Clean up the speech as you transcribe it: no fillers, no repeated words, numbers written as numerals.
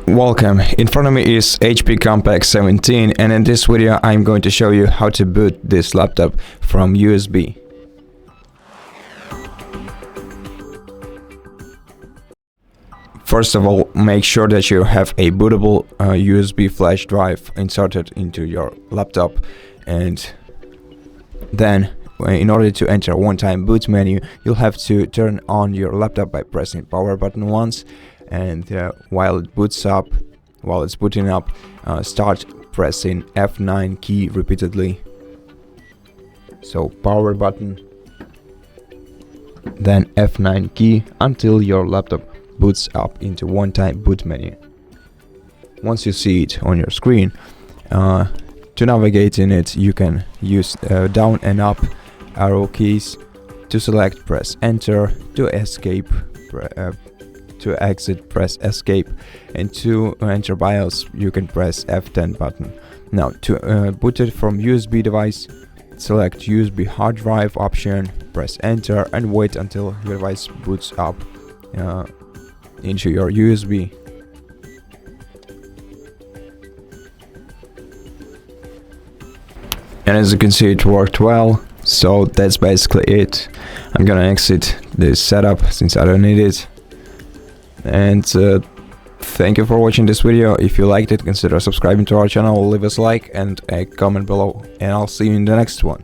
Welcome, in front of me is HP Compaq 17, and in this video I'm going to show you how to boot this laptop from USB. First of all, make sure that you have a bootable USB flash drive inserted into your laptop, and then in order to enter a one-time boot menu, you'll have to turn on your laptop by pressing power button once, and while it's booting up, start pressing F9 key repeatedly. So power button, then F9 key until your laptop boots up into one-time boot menu. Once you see it on your screen, to navigate in it, you can use down and up arrow keys. To select, press enter. To escape, to exit, press escape, and to enter BIOS, you can press F10 button. Now, to boot it from USB device, select USB hard drive option, press enter, and wait until your device boots up into your USB. And as you can see, it worked well. So that's basically it. I'm gonna exit this setup since I don't need it. And thank you for watching this video. If you liked it, consider subscribing to our channel, leave us a like and a comment below, and I'll see you in the next one.